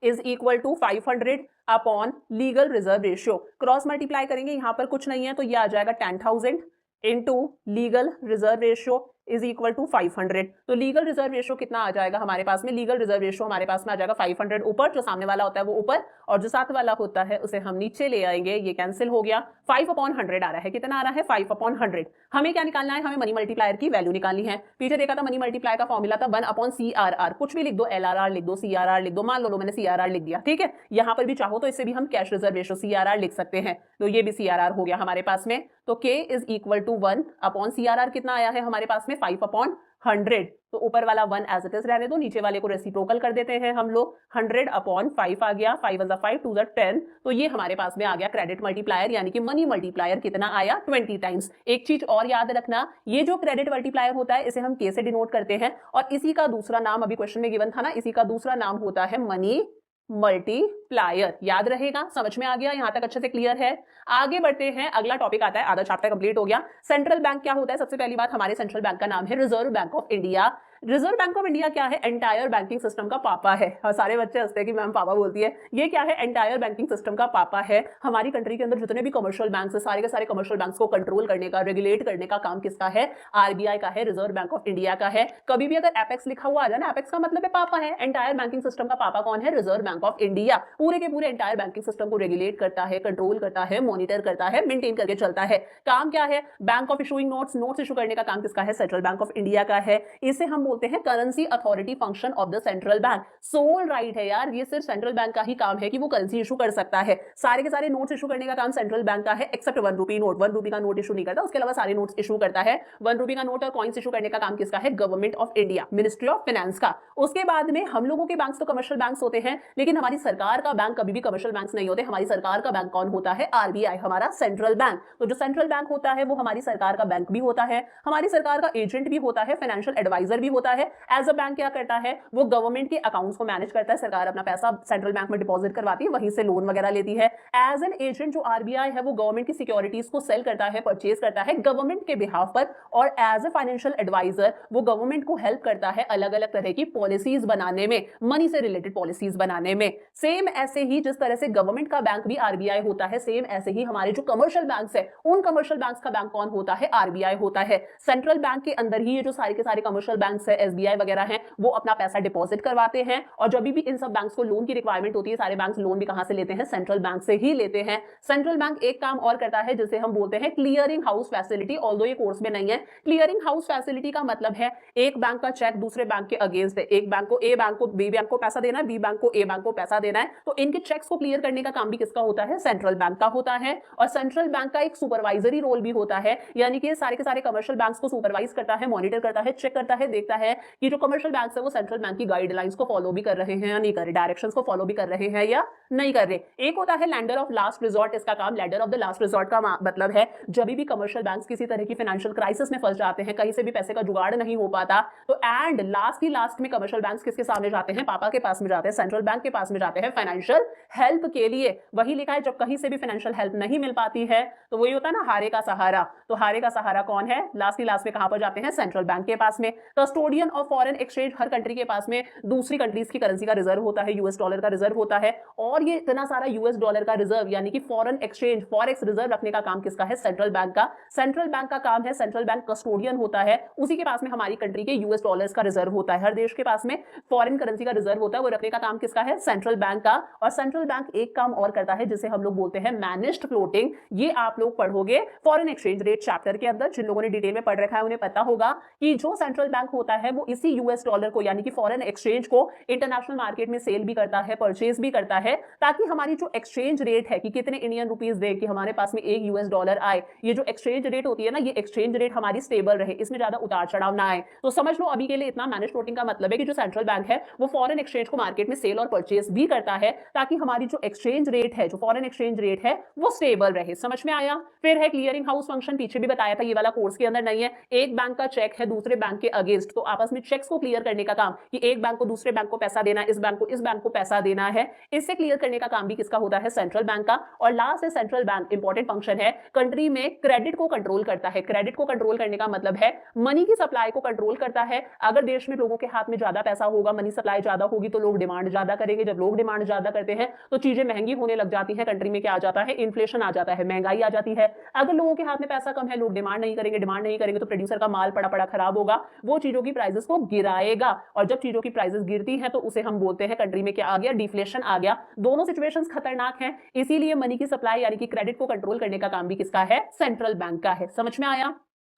is equal to 500 upon legal reserve ratio, cross multiply करेंगे, यहां पर कुछ नहीं है तो ये आ जाएगा 10,000 into legal reserve ratio is equal to 500। तो लीगल रिजर्व रेशियो कितना आ जाएगा हमारे पास में, लीगल रिजर्व रेशियो हमारे पास में आ जाएगा 500 ऊपर, जो सामने वाला होता है वो ऊपर और जो साथ वाला होता है उसे हम नीचे ले आएंगे, ये कैंसिल हो गया, 5/100 आ रहा है, कितना आ रहा है 5/100। हमें क्या निकालना है, हमें मनी मल्टीप्लायर की वैल्यू निकालनी है। पीछे देखा था मनी मल्टीप्लायर का फॉर्मूला था 1/CRR, कुछ भी लिख दो, LRR लिख दो, CRR लिख दो, मान लो मैंने CRR लिख दिया, ठीक है। यहाँ पर भी चाहो तो इससे भी हम कैश रिजर्व रेशियो CRR लिख सकते हैं, तो ये भी CRR हो गया हमारे पास में। तो K is equal to 1/CRR कितना आया है हमारे पास में 5/100, तो ऊपर वाला 1 एज इट इज रहने दो, नीचे वाले को रेसिप्रोकल कर देते हैं हम लोग, 100/5 आ गया, 5 1 5 2 10, तो ये हमारे पास में आ गया क्रेडिट मल्टीप्लायर, यानी कि मनी मल्टीप्लायर कितना आया 20 टाइम्स। एक चीज और याद रखना, ये जो क्रेडिट मल्टीप्लायर होता है इसे हम K से डिनोट करते हैं, और इसी का दूसरा नाम अभी क्वेश्चन में गिवन था ना, इसी का दूसरा नाम होता है मनी मल्टीप्लायर, याद रहेगा। समझ में आ गया, यहां तक अच्छे से क्लियर है। आगे बढ़ते हैं, अगला टॉपिक आता है, आधा चैप्टर कंप्लीट हो गया। सेंट्रल बैंक क्या होता है, सबसे पहली बात हमारे सेंट्रल बैंक का नाम है reserve bank of India. Reserve bank of India क्या है, एंटायर बैंकिंग सिस्टम का पापा है। और सारे बच्चे हंसते हैं कि मैम पापा बोलती है, ये क्या है, एंटायर बैंकिंग सिस्टम का पापा है। हमारी कंट्री के अंदर जितने भी कमर्शियल बैंक्स है, सारे के सारे कमर्शियल बैंक्स को कंट्रोल करने का, रेगुलेट करने का काम किसका है, RBI का है, रिजर्व बैंक ऑफ इंडिया का है। कभी भी अगर एपेक्स लिखा हुआ आ जाए ना, एपेक्स का मतलब है पापा है। एंटायर बैंकिंग सिस्टम का पापा कौन है, रिजर्व बैंक ऑफ इंडिया। पूरे के पूरे एंटायर बैंकिंग सिस्टम को रेगुलेट करता है, कंट्रोल करता है, मॉनिटर करता है, मेंटेन करके चलता है। काम क्या है, bank of issuing notes issue करने का काम किसका है, सेंट्रल बैंक ऑफ इंडिया का है। इसे हम बोलते हैं currency authority function of the central bank. Sole right है यार, ये सिर्फ सेंट्रल बैंक का ही काम है कि वो करेंसी इशू कर सकता है। सारे के सारे नोट्स इशू करने का काम सेंट्रल बैंक का है, एक्सेप्ट 1 रुपी नोट। 1 रुपी का नोट इशू नहीं करता, उसके अलावा सारे नोट्स इशू करता है। 1 रुपी का नोट और कॉइन्स इशू करने का काम किसका है, government of India, ministry of finance का। उसके बाद में हम लोगों के बैंक्स तो कमर्शियल बैंक्स होते हैं, लेकिन हमारी सरकार का बैंक कभी भी कमर्शियल बैंक्स नहीं होते। हमारी सरकार का बैंक कौन होता है, RBI, हमारा सेंट्रल बैंक। तो जो सेंट्रल बैंक होता है वो हमारी सरकार का बैंक भी होता है, हमारी सरकार का एजेंट भी होता है, फाइनेंशियल एडवाइजर भी होता है। एज अ बैंक क्या करता है, वो गवर्नमेंट के अकाउंट्स को मैनेज करता है। सरकार अपना पैसा सेंट्रल बैंक में डिपॉजिट करवाती है, वहीं से लोन वगैरह लेती है। एज एन एजेंट जो RBI है वो गवर्नमेंट की सिक्योरिटीज को सेल करता है, परचेज करता है गवर्नमेंट के बिहाफ पर, और एज ए फाइनेंशियल एडवाइजर वो गवर्नमेंट को हेल्प करता है अलग अलग तरह की पॉलिसीज बनाने में, मनी से रिलेटेड पॉलिसीज बनाने में। सेम ऐसे ही जिस तरह से गवर्नमेंट का बैंक भी RBI होता है, सेम ऐसे ही हमारे जो कमर्शियल बैंक्स है, उन कमर्शियल बैंक्स का बैंक कौन होता है, RBI होता है। सेंट्रल बैंक के अंदर ही ये जो सारे के सारे कमर्शियल बैंक्स है है, SBI वगैरह हैं, वो अपना पैसा डिपॉजिट करवाते हैं। और जब भी इन सब बैंक्स को लोन की रिक्वायरमेंट होती है, सारे बैंक लोन भी कहां से लेते हैं? सेंट्रल बैंक से ही लेते हैं। सेंट्रल बैंक एक काम और करता है जिसे हम बोलते हैं क्लियरिंग हाउस फैसिलिटी, ऑल्दो ये कोर्स में नहीं है। क्लियरिंग हाउस फैसिलिटी का मतलब है एक बैंक का चेक दूसरे बैंक के अगेंस्ट है, एक बैंक को ए बैंक को बी बैंक को पैसा देना है, बी बैंक को ए बैंक को पैसा देना है, तो इनके चेक्स को क्लियर करने का काम भी किसका होता है? सेंट्रल बैंक का होता है। और सेंट्रल बैंक का एक सुपरवाइजरी रोल भी होता है, यानी कि सारे के सारे कमर्शियल बैंक्स को सुपरवाइज करता है, मॉनिटर करता है, चेक करता है, देखता है कि जो कमर्शियल बैंक्स है वो सेंट्रल बैंक की गाइडलाइंस को फॉलो भी कर रहे हैं या नहीं कर रहे, डायरेक्शंस को फॉलो भी कर रहे हैं या नहीं कर रहे। एक होता है लेंडर ऑफ लास्ट रिजॉर्ट, इसका काम lender of the last resort का मतलब है जब भी कमर्शियल बैंक्स किसी तरह की फाइनेंशियल क्राइसिस में फंस जाते हैं, कहीं से भी पैसे का जुगाड़ नहीं हो पाता, तो एंड लास्ट में कमर्शियल बैंक्स किसके सामने जाते हैं? पापा के पास में जाते हैं, सेंट्रल बैंक के पास में जाते हैं फाइनेंशियल हेल्प के लिए। वही लिखा है जब कहीं से भी फाइनेंशियल हेल्प नहीं मिल पाती है तो वही होता है ना हारे का सहारा। तो हारे का सहारा कौन है? लास्ट में कहां पर जाते हैं? सेंट्रल बैंक के पास में। Custodian of foreign exchange, her country के पास में दूसरी कंट्रीज की करेंसी का रिजर्व होता है, यूएस डॉलर का रिजर्व होता है, और ये इतना सारा यूएस डॉलर का रिजर्व यानी कि फॉरेन एक्सचेंज फॉरेक्स रिजर्व रखने का काम किसका है? सेंट्रल बैंक का। सेंट्रल बैंक का काम है, सेंट्रल बैंक कस्टोडियन होता है, उसी के पास में हमारी कंट्री के यूएस डॉलर्स का रिजर्व होता है। हर देश के पास में फॉरेन करेंसी का रिजर्व होता है, वो रखने का काम किसका है? सेंट्रल बैंक का। और सेंट्रल बैंक एक काम और करता है जिसे हम लोग बोलते हैं मैनेज्ड फ्लोटिंग। ये आप लोग पढ़ोगे फॉरेन एक्सचेंज रेट चैप्टर के अंदर। जिन लोगों ने डिटेल में पढ़ रखा है उन्हें पता होगा कि जो सेंट्रल बैंक होता है वो इसी यूएस डॉलर को यानी कि फॉरेन एक्सचेंज को इंटरनेशनल मार्केट में सेल भी करता है, परचेज भी करता है, ताकि हमारी जो एक्सचेंज रेट है कि कितने इंडियन रुपीस दे कि हमारे पास में एक यूएस डॉलर आए, ये जो एक्सचेंज रेट होती है ना, ये एक्सचेंज रेट हमारी स्टेबल रहे, इसमें ज्यादा उतार चढ़ाव ना आए। तो समझ लो अभी के लिए इतना, मैनेज फ्लोटिंग का मतलब है कि जो सेंट्रल बैंक है वो फॉरेन एक्सचेंज को मार्केट में सेल और परचेज भी करता है, ताकि हमारी जो एक्सचेंज रेट है, जो फॉरेन एक्सचेंज रेट है, वो स्टेबल रहे। समझ में आया? फिर है क्लियरिंग हाउस फंक्शन, पीछे भी बताया था, ये वाला कोर्स के अंदर नहीं है। एक बैंक का चेक है दूसरे बैंक के अगेंस्ट, तो आपस में चेक्स को क्लियर करने का काम कि एक बैंक को दूसरे बैंक को पैसा देना, इस बैंक को पैसा देना है, इससे क्लियर करने का काम भी किसका होता है? सेंट्रल बैंक का। और लास्ट है सेंट्रल बैंक, इंपॉर्टेंट फंक्शन है, कंट्री में क्रेडिट को कंट्रोल करता है। क्रेडिट को कंट्रोल करने का मतलब है मनी की सप्लाई को कंट्रोल करता है। अगर देश में लोगों के हाथ में ज्यादा पैसा होगा, मनी सप्लाई ज्यादा होगी, तो लोग डिमांड ज्यादा करेंगे। जब लोग डिमांड ज्यादा करते हैं तो चीजें महंगी होने लग जाती है, कंट्री में क्या आ जाता है? इन्फ्लेशन आ जाता है, महंगाई आ जाती है। अगर लोगों के हाथ में पैसा कम है, लोग डिमांड नहीं करेंगे तो प्रोड्यूसर का माल पड़ा खराब होगा, वो चीजों की प्राइसेस को गिराएगा। और जब चीजों की प्राइसेस गिरती हैं तो उसे हम बोलते हैं कंट्री में क्या आ गया? डिफ्लेशन आ गया। दोनों सिचुएशंस खतरनाक हैं, इसीलिए मनी की सप्लाई यानी कि क्रेडिट को कंट्रोल करने का काम भी किसका है? सेंट्रल बैंक का है। समझ में आया?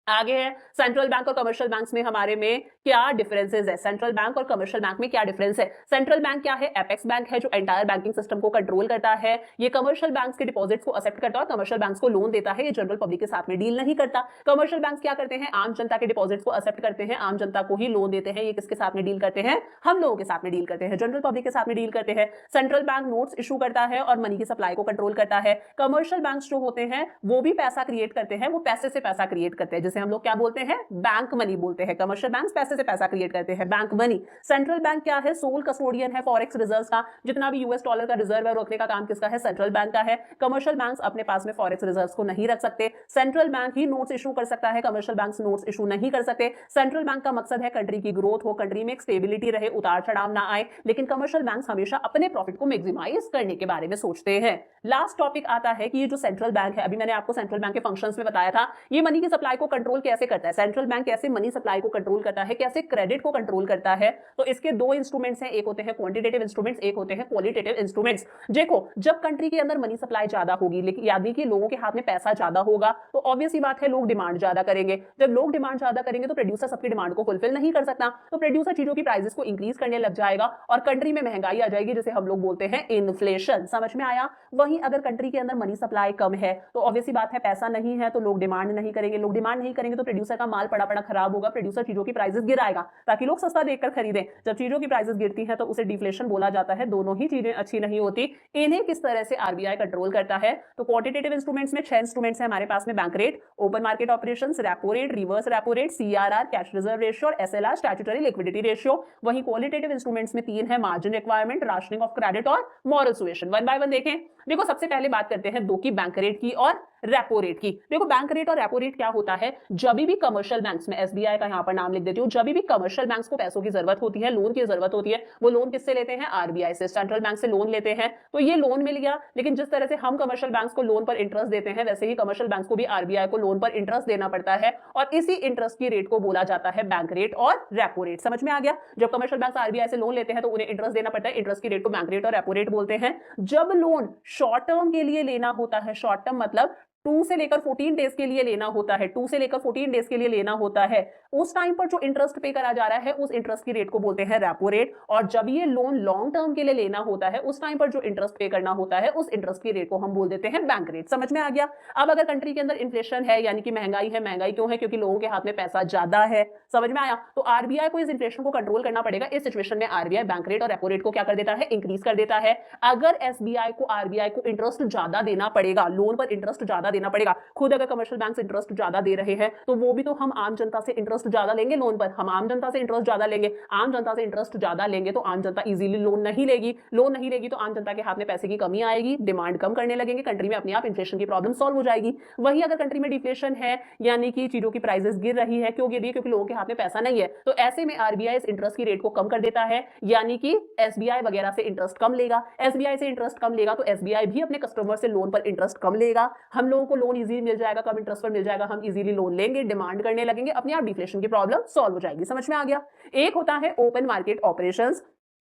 आगे है सेंट्रल बैंक और कमर्शियल बैंक्स में हमारे में क्या डिफरेंसेस है? सेंट्रल बैंक और कमर्शियल बैंक में क्या डिफरेंस है? सेंट्रल बैंक क्या है? एपेक्स बैंक है जो एंटायर बैंकिंग सिस्टम को कंट्रोल करता है। ये कमर्शियल बैंक्स के डिपॉजिट्स को एक्सेप्ट करता है और कमर्शियल बैंक्स को लोन देता है। ये जनरल पब्लिक के साथ में डील नहीं करता। कमर्शियल बैंक्स क्या करते हैं? आम जनता के डिपॉजिट्स को एक्सेप्ट करते हैं, आम जनता को ही लोन देते हैं। ये किसके साथ में डील करते हैं? हम लोगों के साथ में डील करते हैं, जनरल पब्लिक के साथ में डील करते हैं। सेंट्रल बैंक नोट्स इशू करता है और मनी की सप्लाई को कंट्रोल करता है। कमर्शियल बैंक्स जो होते हैं वो भी पैसा क्रिएट करते हैं, वो पैसे से पैसा क्रिएट करते हैं, जिसे हम लोग क्या बोलते हैं? बैंक मनी बोलते हैं। कमर्शियल बैंक्स पैसे से पैसा क्रिएट करते हैं, बैंक मनी। सेंट्रल बैंक क्या है? सोल कस्टोडियन है फॉरेक्स रिजर्व्स का। जितना भी यूएस डॉलर का रिजर्व है रखने का काम किसका है? सेंट्रल बैंक का है। कमर्शियल बैंक्स अपने पास में फॉरेक्स रिजर्व्स को नहीं रख सकते। सेंट्रल बैंक ही नोट्स इशू कर सकता है, कमर्शियल बैंक्स नोट्स इशू नहीं कर सकते। सेंट्रल बैंक का मकसद है कंट्री की ग्रोथ हो, कंट्री में एक स्टेबिलिटी रहे, उतार चढ़ाव ना आए। लेकिन कमर्शियल बैंक्स हमेशा अपने प्रॉफिट को मैक्सिमाइज करने के बारे में सोचते हैं। लास्ट टॉपिक आता है कि ये जो सेंट्रल बैंक है, अभी मैंने आपको सेंट्रल बैंक के फंक्शंस में बताया था, ये मनी की सप्लाई को कंट्रोल कैसे करता है? सेंट्रल बैंक कैसे मनी सप्लाई को कंट्रोल करता है, कैसे क्रेडिट को कंट्रोल करता है? तो इसके दो इंस्ट्रूमेंट्स हैं, एक होते हैं क्वांटिटेटिव इंस्ट्रूमेंट्स, एक होते हैं क्वालिटेटिव इंस्ट्रूमेंट्स। देखो, जब कंट्री के अंदर मनी सप्लाई ज्यादा होगी, लेकिन यानी कि लोगों के हाथ में पैसा ज्यादा होगा, तो ऑब्वियस सी बात है लोग डिमांड ज्यादा करेंगे। जब लोग डिमांड ज्यादा करेंगे तो प्रोड्यूसर सबकी डिमांड को फुलफिल नहीं कर सकता, तो प्रोड्यूसर चीजों की प्राइसेस को इंक्रीज करने लग जाएगा और कंट्री में महंगाई आ जाएगी, जिसे हम लोग बोलते हैं इन्फ्लेशन। समझ में आया? वहीं अगर कंट्री के अंदर मनी सप्लाई कम है तो ऑब्वियस सी बात है पैसा नहीं है तो लोग डिमांड नहीं करेंगे, लोग डिमांड नहीं करेंगे तो प्रोड्यूसर का माल पड़ा खराब होगा, प्रोड्यूसर चीजों की प्राइसेस गिराएगा ताकि लोग सस्ता देखकर खरीदें। जब चीजों की प्राइसेस गिरती हैं तो उसे डिफ्लेशन बोला जाता है। दोनों ही चीजें अच्छी नहीं होती। इन्हें किस तरह से आरबीआई कंट्रोल करता है? तो क्वांटिटेटिव इंस्ट्रूमेंट्स में 6 इंस्ट्रूमेंट्स हैं हमारे पास में, bank rate, open market operations, repo rate, reverse repo rate, CRR, cash reserve ratio और एसएलआर, स्टैट्यूटरी लिक्विडिटी रेशियो। वहीं क्वालिटेटिव इंस्ट्रूमेंट्स में 3 है, margin requirement, rationing of credit और moral suasion. One by one देखें। देखो, सबसे पहले बात करते हैं दो की, बैंक रेट की और रेपो रेट की। देखो बैंक रेट और रेपो रेट क्या होता है, जब भी कमर्शियल बैंक्स में, एसबीआई का यहाँ पर नाम लिख देती हूँ, जब भी कमर्शियल बैंक्स को पैसों की जरूरत होती है, लोन की जरूरत होती है, वो लोन किससे लेते हैं, आरबीआई से, सेंट्रल बैंक से लोन लेते हैं। तो ये लोन मिल गया, लेकिन जिस तरह से हम कमर्शियल बैंक्स को लोन पर इंटरेस्ट देते हैं, वैसे ही कमर्शियल बैंक्स को भी आरबीआई को लोन पर इंटरेस्ट देना पड़ता है, और इसी इंटरेस्ट की रेट को बोला जाता है बैंक रेट और रेपो रेट। समझ में आ गया? जब कमर्शियल बैंक आरबीआई से लोन लेते हैं तो उन्हें इंटरेस्ट देना पड़ता है, इंटरेस्ट की रेट को बैंक रेट और रेपो रेट बोलते हैं। जब लोन शॉर्ट टर्म के लिए लेना होता है, शॉर्ट टर्म मतलब 2 से लेकर 14 डेज के लिए लेना होता है, 2 से लेकर 14 डेज के लिए लेना होता है, उस टाइम पर जो इंटरेस्ट पे करा जा रहा है उस इंटरेस्ट की रेट को बोलते हैं रेपो रेट। और जब ये लोन लॉन्ग टर्म के लिए लेना होता है, उस टाइम पर जो इंटरेस्ट पे करना होता है उस इंटरेस्ट की रेट को हम बोल देते हैं बैंक रेट। समझ में आ गया? अब अगर कंट्री के अंदर इन्फ्लेशन है, यानी कि महंगाई है, महंगाई क्यों है, क्योंकि लोगों के हाथ में पैसा ज्यादा है। समझ में आया? तो आरबीआई को इस इन्फ्लेशन को कंट्रोल करना पड़ेगा। इस सिचुएशन में आरबीआई बैंक रेट और रेपो रेट को क्या कर देता है, इंक्रीज कर देता है। अगर एसबीआई को आरबीआई को इंटरेस्ट ज्यादा देना पड़ेगा, लोन पर इंटरेस्ट ज्यादा देना पड़ेगा, खुद अगर कमर्शियल बैंक इंटरेस्ट ज्यादा दे रहे हैं तो वो भी तो हम आम जनता से इंटरेस्ट ज्यादा लेंगे लोन पर, हम आम जनता से इंटरेस्ट ज्यादा लेंगे, आम जनता से इंटरेस्ट ज्यादा लेंगे तो आम जनता इजीली लोन नहीं लेगी, लोन नहीं लेगी तो आम जनता के हाथ में पैसे की कमी आएगी, डिमांड कम करने लगेंगे, कंट्री में अपने आप इन्फ्लेशन की प्रॉब्लम सॉल्व हो जाएगी। वही अगर कंट्री में डिफ्लेशन है, यानी कि चीजों की प्राइसेस गिर रही है, क्यों गिर रही है, क्योंकि लोगों के हाथ में पैसा नहीं है, तो ऐसे में आरबीआई इस इंटरेस्ट की रेट को कम कर देता है, यानी कि एसबीआई वगैरह से इंटरेस्ट कम लेगा। एसबीआई से इंटरेस्ट कम लेगा तो एसबीआई भी अपने कस्टमर से लोन पर इंटरेस्ट कम लेगा, हम लोगों को लोन इजी मिल जाएगा, कम इंटरेस्ट पर मिल जाएगा, हम इजीली लोन लेंगे, डिमांड करने लगेंगे, अपने आप डिफ्लेशन की प्रॉब्लम सॉल्व हो जाएगी। समझ में आ गया? एक होता है open market operations.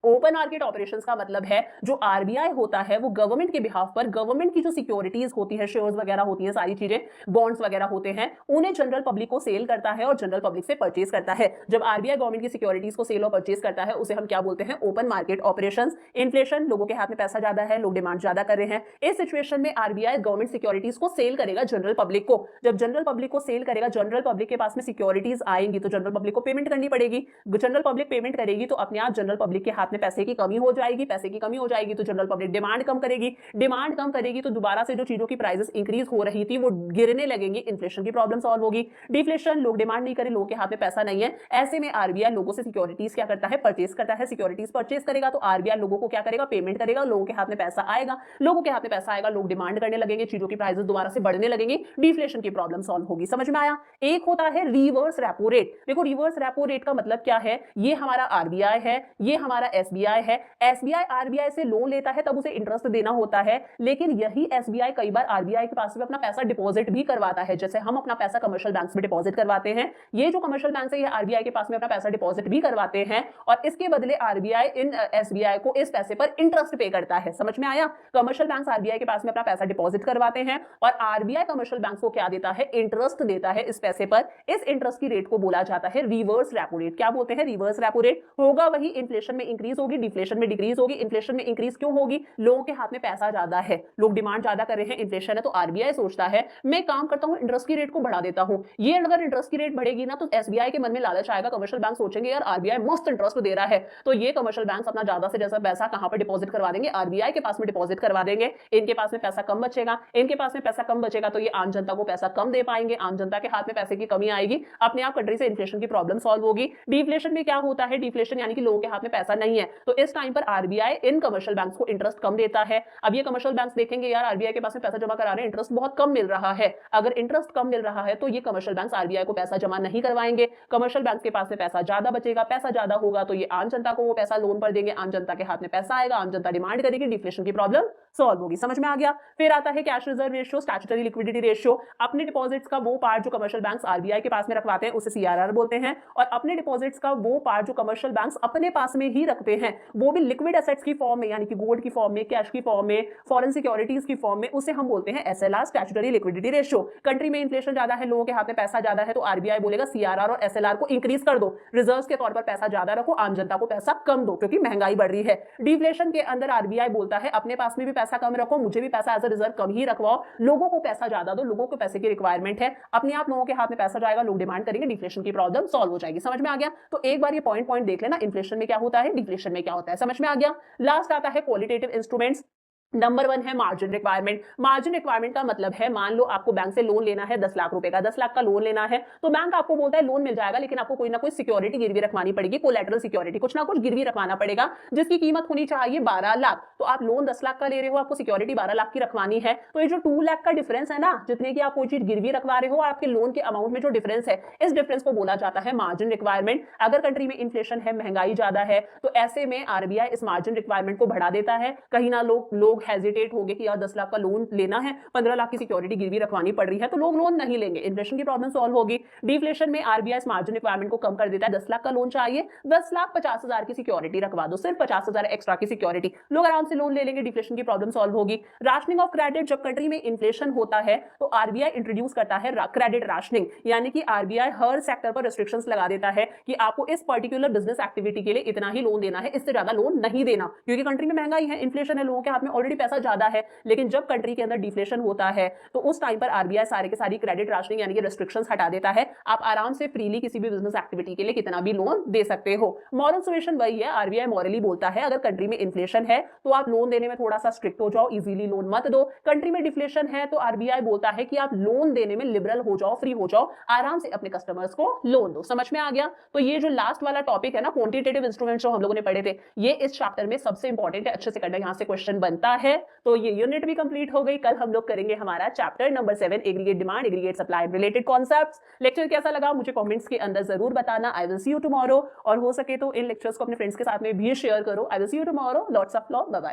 Open market operations का मतलब है जो आरबीआई होता है वो गवर्नमेंट के बिहाफ पर, गवर्नमेंट की जो सिक्योरिटीज होती है, शेयर्स वगैरह होती हैं, सारी चीजें, बॉन्ड्स वगैरह होते हैं, उन्हें जनरल पब्लिक को सेल करता है और जनरल पब्लिक से परचेज करता है। जब आरबीआई गवर्नमेंट की सिक्योरिटीज को सेल और परचेज करता है उसे हम क्या बोलते हैं, ओपन मार्केट ऑपरेशंस। इन्फ्लेशन, लोगों के हाथ में पैसा ज्यादा है, लोग डिमांड ज्यादा कर रहे हैं, इस सिचुएशन में आरबीआई गवर्नमेंट सिक्योरिटीज को सेल करेगा जनरल पब्लिक को। जब जनरल पब्लिक को सेल करेगा, जनरल पब्लिक के पास में सिक्योरिटीज आएंगी तो जनरल पब्लिक को पेमेंट करनी पड़ेगी, जनरल पब्लिक पेमेंट करेगी तो अपने आप जनरल पब्लिक के हाथ में पैसे की कमी हो जाएगी, पैसे की कमी हो जाएगी तो जनरल पब्लिक डिमांड कम करेगी, डिमांड कम करेगी तो दोबारा से जो चीजों की प्राइसेस इंक्रीज हो रही थी वो गिरने लगेंगी, इन्फ्लेशन की प्रॉब्लम सॉल्व होगी। डिफ्लेशन, लोग डिमांड नहीं करें, लोगों के हाथ में पैसा नहीं है, ऐसे में आरबीआई लोगों से सिक्योरिटीज क्या करता है, परचेज करता है। सिक्योरिटीज परचेज करेगा तो आरबीआई लोगों को क्या करेगा, पेमेंट करेगा, लोगों के हाथ में पैसा आएगा, लोगों के हाथ में पैसा आएगा, लोग डिमांड करने लगेंगे, चीजों की प्राइसेस दोबारा से बढ़ने लगेंगी, डिफ्लेशन की प्रॉब्लम सॉल्व होगी। समझ में आया? एक होता है रिवर्स रेपो रेट। देखो रिवर्स रेपो रेट का मतलब क्या है, ये हमारा आरबीआई है, ये हमारा एसबीआई है। एसबीआई आरबीआई से लोन लेता है तब उसे इंटरेस्ट देना होता है, लेकिन यही एसबीआई कई बार आरबीआई के पास में अपना पैसा डिपॉजिट भी करवाता है, जैसे हम अपना पैसा कमर्शियल बैंक्स में डिपॉजिट करवाते हैं, ये जो कमर्शियल बैंक है ये आरबीआई के पास में अपना पैसा डिपॉजिट भी करवाते हैं और इसके बदले आरबीआई इन एसबीआई को इस पैसे पर इंटरेस्ट पे करता है। समझ में आया? कमर्शियल बैंक्स आरबीआई के पास में अपना पैसा डिपॉजिट करवाते हैं और आरबीआई कमर्शियल बैंक्स को क्या देता है, इंटरेस्ट देता है इस पैसे पर। इस इंटरेस्ट की रेट को बोला जाता है रिवर्स रेपो रेट। क्या बोलते हैं, रिवर्स रेपो रेट। होगा वही, इन्फ्लेशन में इंक्रीज होगी, डिफ्लेशन में डिक्रीज होगी। इन्फ्लेशन में इंक्रीज क्यों होगी, लोगों के हाथ में पैसा ज्यादा है, लोग डिमांड ज्यादा कर रहे हैं, इन्फ्लेशन है, तो आरबीआई सोचता है मैं काम करता हूं, इंटरेस्ट की रेट को बढ़ा देता हूं। ये अगर इंटरेस्ट की रेट बढ़ेगी ना तो एसबीआई के मन में लालच आएगा, कमर्शियल बैंक सोचेंगे यार आरबीआई मस्त इंटरेस्ट दे रहा है, तो ये कमर्शियल बैंक अपना ज्यादा से ज्यादा पैसा कहां पर डिपॉजिट करवा देंगे, आरबीआई के पास में डिपॉजिट करवा देंगे। इनके पास में पैसा कम बचेगा, इनके पास में पैसा कम बचेगा तो ये आम जनता को पैसा कम दे पाएंगे, आम जनता के हाथ में पैसे की कमी आएगी, अपने आप कंट्री से इन्फ्लेशन की प्रॉब्लम सॉल्व होगी। डिफ्लेशन में क्या होता है, डिफ्लेशन यानी कि लोगों के हाथ में पैसा नहीं है, तो इस टाइम पर आरबीआई इन कमर्शियल बैंक्स को इंटरेस्ट कम देता है। अब ये कमर्शियल बैंक्स देखेंगे यार आरबीआई के पास में पैसा जमा करा रहे हैं, इंटरेस्ट बहुत कम मिल रहा है, अगर इंटरेस्ट कम मिल रहा है तो ये कमर्शियल बैंक्स आरबीआई को पैसा जमा नहीं करवाएंगे, कमर्शियल बैंक्स के पास में पैसा ज्यादा बचेगा, पैसा ज्यादा होगा तो ये आम जनता को वो पैसा लोन पर देंगे, आम जनता के हाथ में पैसा आएगा, आम जनता डिमांड करेगी, डिफ्लेशन की प्रॉब्लम सॉल्व होगी। समझ में आ गया? फिर आता है cash reserve ratio, statutory liquidity ratio. अपने डिपॉजिट्स का वो पार्ट जो कमर्शियल बैंक्स आरबीआई के पास में रखवाते हैं उसे सीआरआर बोलते हैं, और अपने डिपॉजिट्स का वो पार्ट जो कमर्शियल बैंक्स अपने पास में ही रखते हैं वो भी लिक्विड एसेट्स की फॉर्म में, यानी कि गोल्ड की फॉर्म में, कैश की फॉर्म में, फॉरेन सिक्योरिटीज की फॉर्म में, उसे हम बोलते हैं SLR, statutory liquidity ratio. Country में इन्फ्लेशन ज्यादा है, लोगों के हाथ में पैसा ज्यादा है, तो आरबीआई बोलेगा सीआरआर और एसएलआर को इंक्रीज कर दो, रिजर्व्स के तौर पर पैसा ज्यादा रखो, आम जनता को पैसा कम दो क्योंकि महंगाई बढ़ रही है। डिफ्लेशन के अंदर आरबीआई बोलता है अपने पास में भी पैसा कम रखो, मुझे भी पैसा एज अ रिजर्व कम ही रखवाओ, लोगों को पैसा ज्यादा दो, लोगों को पैसे की रिक्वायरमेंट है, अपने आप लोगों के हाथ में पैसा जाएगा, लोग डिमांड करेंगे, डिफ्लेशन की प्रॉब्लम सॉल्व हो जाएगी। समझ में आ गया? तो एक बार ये पॉइंट देख लेना, इन्फ्लेशन में क्या होता है, डिफ्लेशन में क्या होता है, समझ में आ गया। लास्ट आता है क्वालिटेटिव इंस्ट्रूमेंट्स। नंबर 1 है मार्जिन रिक्वायरमेंट। मार्जिन रिक्वायरमेंट का मतलब है, मान लो आपको बैंक से लोन लेना है 10 लाख रुपए का, 10 लाख का लोन लेना है, तो बैंक आपको बोलता है लोन मिल जाएगा, लेकिन आपको कोई ना कोई सिक्योरिटी गिरवी रखवानी पड़ेगी, कोलैटरल सिक्योरिटी, कुछ ना कुछ गिरवी रखवाना पड़ेगा, जिसकी कीमत होनी चाहिए 12 लाख। तो आप लोन 10 लाख का ले रहे हो, आपको सिक्योरिटी 12 लाख की रखवानी है, तो ये जो 2 लाख का डिफरेंस है ना, जितने की आप कोई चीज गिरवी रखवा रहे हो और आपके लोन के अमाउंट में जो डिफरेंस है, इस डिफरेंस को बोला जाता है मार्जिन रिक्वायरमेंट। अगर कंट्री में इन्फ्लेशन है, महंगाई ज्यादा है, तो ऐसे में आरबीआई इस मार्जिन रिक्वायरमेंट को बढ़ा देता है। कहीं ना लोग हेजिटेट होंगे कि यार 10 लाख का लोन लेना है, 15 लाख की सिक्योरिटी गिरवी रखवानी पड़ रही है, तो लोग लोन नहीं लेंगे, इन्फ्लेशन की प्रॉब्लम सॉल्व होगी। डिफ्लेशन में आरबीआई इस मार्जिन रिक्वायरमेंट को कम कर देता है, 10 लाख का लोन चाहिए, 10 लाख 50,000 की सिक्योरिटी रखवा दो, सिर्फ 50,000 एक्स्ट्रा की सिक्योरिटी, लोग आराम से लोन ले लेंगे, डिफ्लेशन की प्रॉब्लम सॉल्व होगी। राशनिंग ऑफ क्रेडिट, जब कंट्री में इन्फ्लेशन होता है तो आरबीआई इंट्रोड्यूस करता है क्रेडिट राशनिंग, यानी कि आरबीआई हर सेक्टर पर रिस्ट्रिक्शंस लगा देता है कि आपको इस पर्टिकुलर बिजनेस एक्टिविटी के लिए इतना ही लोन देना है, इससे ज्यादा लोन नहीं देना, क्योंकि कंट्री में महंगाई है, इन्फ्लेशन है, लोगों के हाथ में ऑलरेडी पैसा ज्यादा है। लेकिन जब कंट्री के अंदर डिफ्लेशन होता है तो उस टाइम पर आरबीआई सारे के सारी क्रेडिट राशनिंग यानी कि रेस्ट्रिक्शंस हटा देता है, आप आराम से फ्रीली किसी भी बिजनेस एक्टिविटी के लिए कितना भी लोन दे सकते हो। मॉरल सॉल्यूशन वही है, आरबीआई मॉरली बोलता है अगर कंट्री में इन्फ्लेशन है तो आप लोन देने में थोड़ा सा स्ट्रिक्ट हो जाओ, इजीली लोन मत दो। कंट्री में डिफ्लेशन है तो आरबीआई बोलता है कि आप लोन देने में लिबरल हो जाओ, फ्री हो जाओ, आराम से अपने कस्टमर्स को लोन दो। समझ में आ गया? तो ये जो लास्ट वाला टॉपिक है ना, क्वांटिटेटिव इंस्ट्रूमेंट्स, जो हम लोगों ने पढ़े थे, ये इस चैप्टर में सबसे इंपॉर्टेंट है, अच्छे से करना, यहां से क्वेश्चन बनता है। तो ये यूनिट भी कंप्लीट हो गई। कल हम लोग करेंगे हमारा chapter number 7, aggregate demand, aggregate supply, related concepts. Lecture कैसा लगा मुझे कमेंट्स के अंदर जरूर बताना। आई विल सी यू टुमारो, और हो सके तो इन लेक्चर्स को अपने फ्रेंड्स के साथ में भी शेयर करो। I will see you tomorrow, lots of love, bye bye.